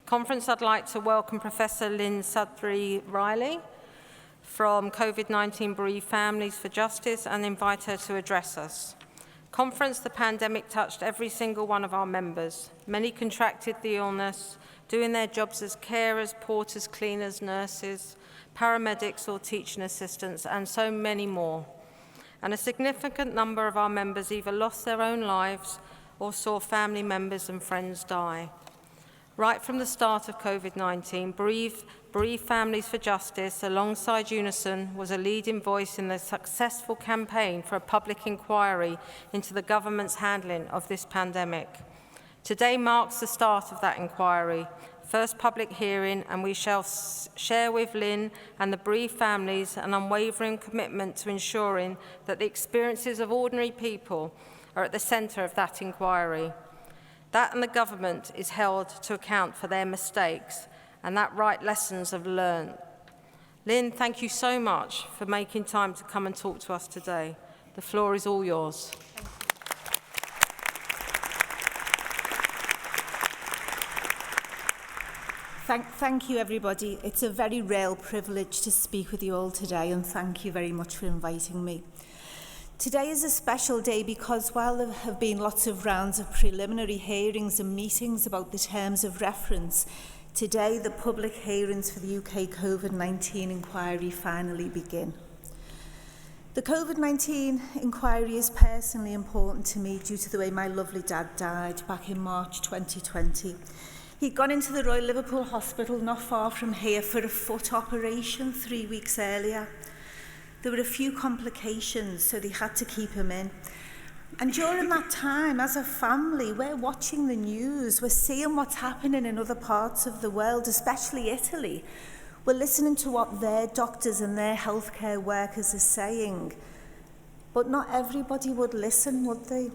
Conference, I'd like to welcome Professor Lynn Sudbury Riley from COVID-19 Bereaved Families for Justice and invite her to address us. Conference, the pandemic touched every single one of our members. Many contracted the illness, doing their jobs as carers, porters, cleaners, nurses, paramedics or teaching assistants, and so many more. And a significant number of our members either lost their own lives or saw family members and friends die. Right from the start of COVID-19, Bereaved Families for Justice, alongside Unison, was a leading voice in the successful campaign for a public inquiry into the government's handling of this pandemic. Today marks the start of that inquiry, first public hearing, and we shall share with Lynn and the bereaved families an unwavering commitment to ensuring that the experiences of ordinary people are at the centre of that inquiry. That and the government is held to account for their mistakes and that right lessons have learned. Lynn, thank you so much for making time to come and talk to us today. The floor is all yours. Thank you, everybody. It's a very real privilege to speak with you all today, and thank you very much for inviting me. Today is a special day because while there have been lots of rounds of preliminary hearings and meetings about the terms of reference, today the public hearings for the UK COVID-19 inquiry finally begin. The COVID-19 inquiry is personally important to me due to the way my lovely dad died back in March 2020. He'd gone into the Royal Liverpool Hospital not far from here for a foot operation 3 weeks earlier. There were a few complications, so they had to keep him in. And during that time, as a family, we're watching the news, we're seeing what's happening in other parts of the world, especially Italy. We're listening to what their doctors and their healthcare workers are saying. But not everybody would listen, would they?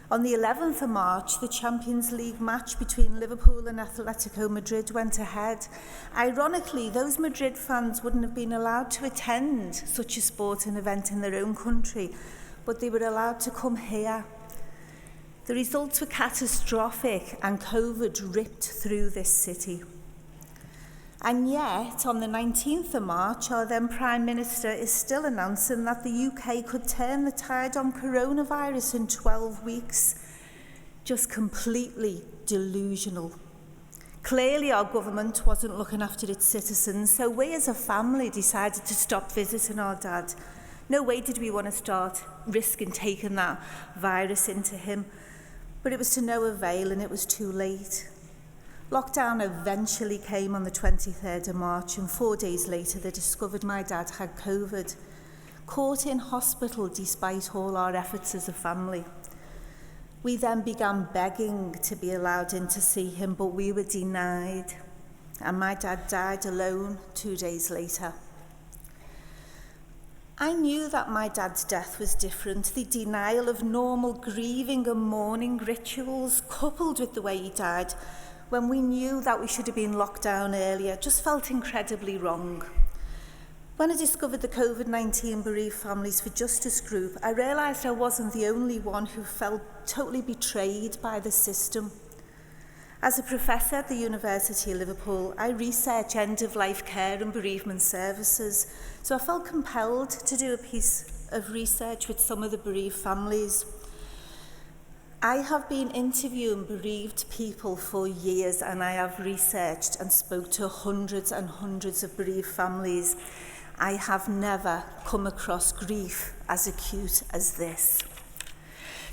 On the 11th of March, the Champions League match between Liverpool and Atletico Madrid went ahead. Ironically, those Madrid fans wouldn't have been allowed to attend such a sporting event in their own country, but they were allowed to come here. The results were catastrophic and COVID ripped through this city. And yet, on the 19th of March, our then Prime Minister is still announcing that the UK could turn the tide on coronavirus in 12 weeks. Just completely delusional. Clearly, our government wasn't looking after its citizens, so we as a family decided to stop visiting our dad. No way did we want to start risking taking that virus into him. But it was to no avail, and it was too late. Lockdown eventually came on the 23rd of March, and 4 days later they discovered my dad had COVID. Caught in hospital despite all our efforts as a family. We then began begging to be allowed in to see him, but we were denied. And my dad died alone 2 days later. I knew that my dad's death was different. The denial of normal grieving and mourning rituals, coupled with the way he died, when we knew that we should have been locked down earlier, just felt incredibly wrong. When I discovered the COVID-19 Bereaved Families for Justice group, I realised I wasn't the only one who felt totally betrayed by the system. As a professor at the University of Liverpool, I research end-of-life care and bereavement services, so I felt compelled to do a piece of research with some of the bereaved families. I have been interviewing bereaved people for years, and I have researched and spoke to hundreds and hundreds of bereaved families. I have never come across grief as acute as this.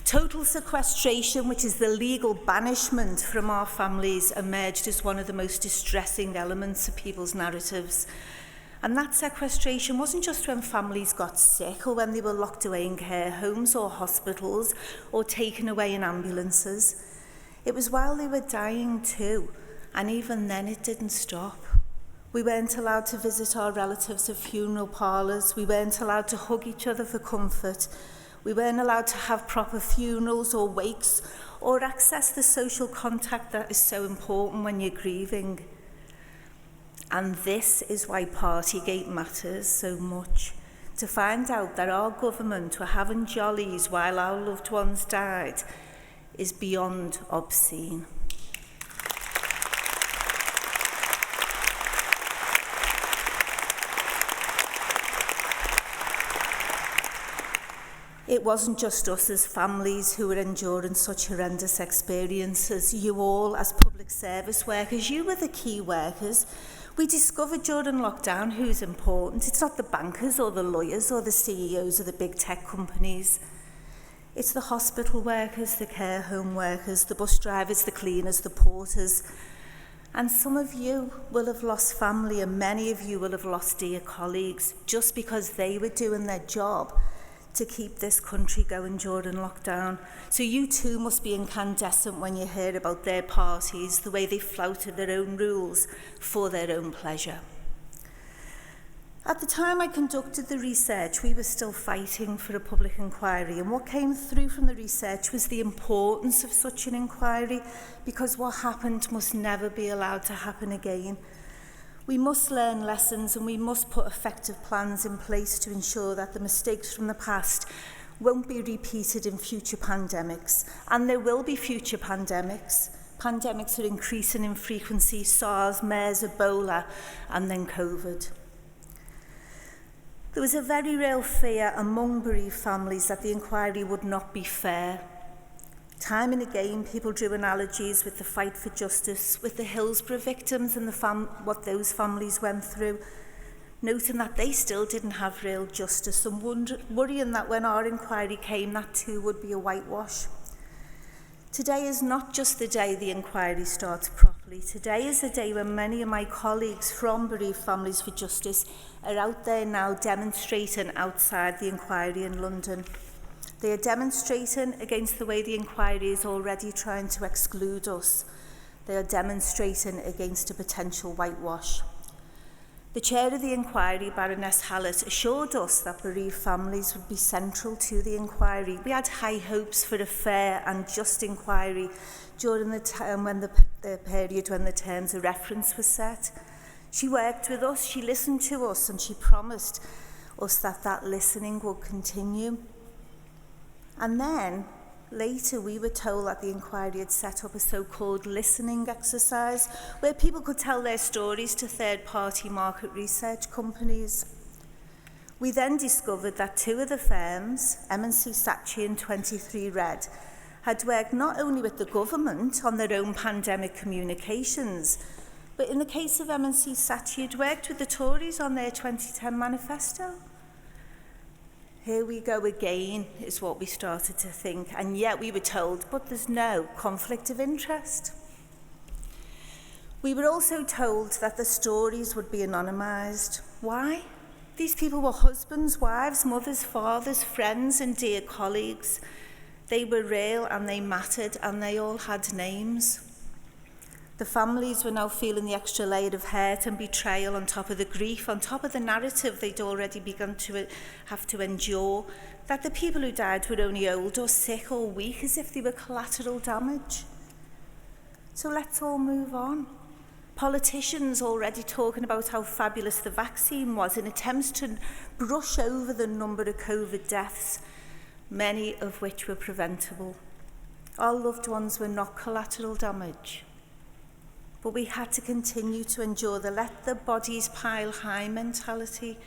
Total sequestration, which is the legal banishment from our families, emerged as one of the most distressing elements of people's narratives. And that sequestration wasn't just when families got sick or when they were locked away in care homes or hospitals or taken away in ambulances. It was while they were dying too, and even then it didn't stop. We weren't allowed to visit our relatives at funeral parlours. We weren't allowed to hug each other for comfort. We weren't allowed to have proper funerals or wakes or access the social contact that is so important when you're grieving. And this is why Partygate matters so much. To find out that our government were having jollies while our loved ones died is beyond obscene. it wasn't just us as families who were enduring such horrendous experiences. You all, as public service workers, you were the key workers. We discovered during lockdown who's important. It's not the bankers or the lawyers or the CEOs of the big tech companies. It's the hospital workers, the care home workers, the bus drivers, the cleaners, the porters. And some of you will have lost family, and many of you will have lost dear colleagues just because they were doing their job to keep this country going during lockdown. So you too must be incandescent when you hear about their parties, the way they flouted their own rules for their own pleasure. At the time I conducted the research, we were still fighting for a public inquiry, and what came through from the research was the importance of such an inquiry, because what happened must never be allowed to happen again. We must learn lessons, and we must put effective plans in place to ensure that the mistakes from the past won't be repeated in future pandemics. And there will be future pandemics. Pandemics are increasing in frequency: SARS, MERS, Ebola, and then COVID. There was a very real fear among bereaved families that the inquiry would not be fair. Time and again, people drew analogies with the fight for justice, with the Hillsborough victims and what those families went through, noting that they still didn't have real justice, and worrying that when our inquiry came, that too would be a whitewash. Today is not just the day the inquiry starts properly. Today is the day when many of my colleagues from Bereaved Families for Justice are out there now demonstrating outside the inquiry in London. They are demonstrating against the way the inquiry is already trying to exclude us. They are demonstrating against a potential whitewash. The chair of the inquiry, Baroness Hallett, assured us that bereaved families would be central to the inquiry. We had high hopes for a fair and just inquiry during the time when the period when the terms of reference was set. She worked with us, she listened to us, and she promised us that that listening would continue. And then, later, we were told that the inquiry had set up a so-called listening exercise where people could tell their stories to third-party market research companies. We then discovered that two of the firms, M&C Saatchi and 23 Red, had worked not only with the government on their own pandemic communications, but in the case of M&C Saatchi, had worked with the Tories on their 2010 manifesto. Here we go again, is what we started to think, and yet we were told, but there's no conflict of interest. We were also told that the stories would be anonymised. Why? These people were husbands, wives, mothers, fathers, friends, and dear colleagues. They were real and they mattered, and they all had names. The families were now feeling the extra layer of hurt and betrayal on top of the grief, on top of the narrative they'd already begun to have to endure, that the people who died were only old or sick or weak, as if they were collateral damage. So let's all move on. Politicians already talking about how fabulous the vaccine was in attempts to brush over the number of COVID deaths, many of which were preventable. Our loved ones were not collateral damage. But we had to continue to endure the let the bodies pile high mentality.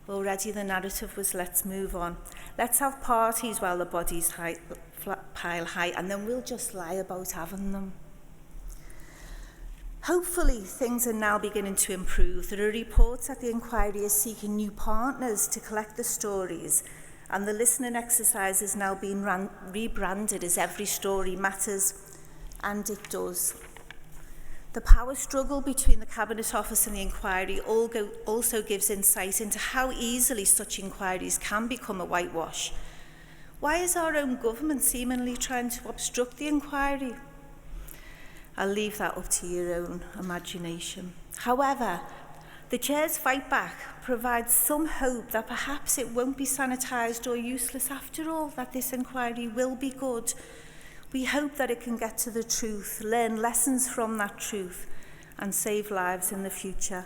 Already the narrative was let's move on. Let's have parties while the bodies pile high, and then we'll just lie about having them. Hopefully things are now beginning to improve. There are reports that the inquiry is seeking new partners to collect the stories, and the listening exercise is now being rebranded as Every Story Matters, and it does. The power struggle between the Cabinet Office and the inquiry also gives insight into how easily such inquiries can become a whitewash. Why is our own government seemingly trying to obstruct the inquiry? I'll leave that up to your own imagination. However, the Chair's fight back provides some hope that perhaps it won't be sanitised or useless after all, that this inquiry will be good. We hope that it can get to the truth, learn lessons from that truth, and save lives in the future.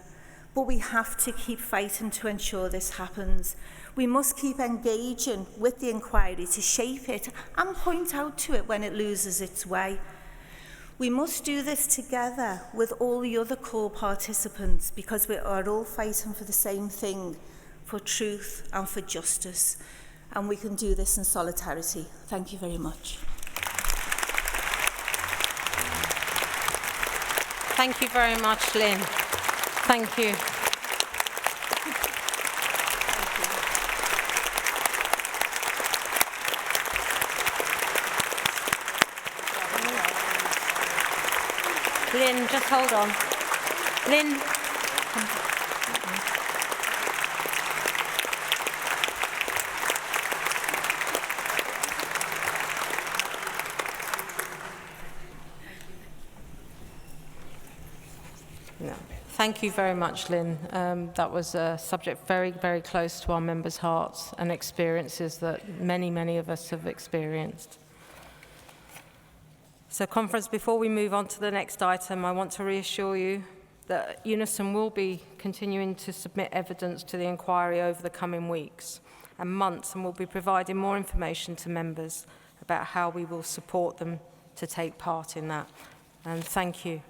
But we have to keep fighting to ensure this happens. We must keep engaging with the inquiry to shape it and point out to it when it loses its way. We must do this together with all the other core participants, because we are all fighting for the same thing, for truth and for justice. and we can do this in solidarity. Thank you very much. Thank you very much, Lynn. Thank you. Lynn, just hold on. Lynn. No. Thank you very much, Lynn. That was a subject very, very close to our members' hearts and experiences that many, many of us have experienced. So, conference, before we move on to the next item, I want to reassure you that Unison will be continuing to submit evidence to the inquiry over the coming weeks and months, and will be providing more information to members about how we will support them to take part in that. And thank you.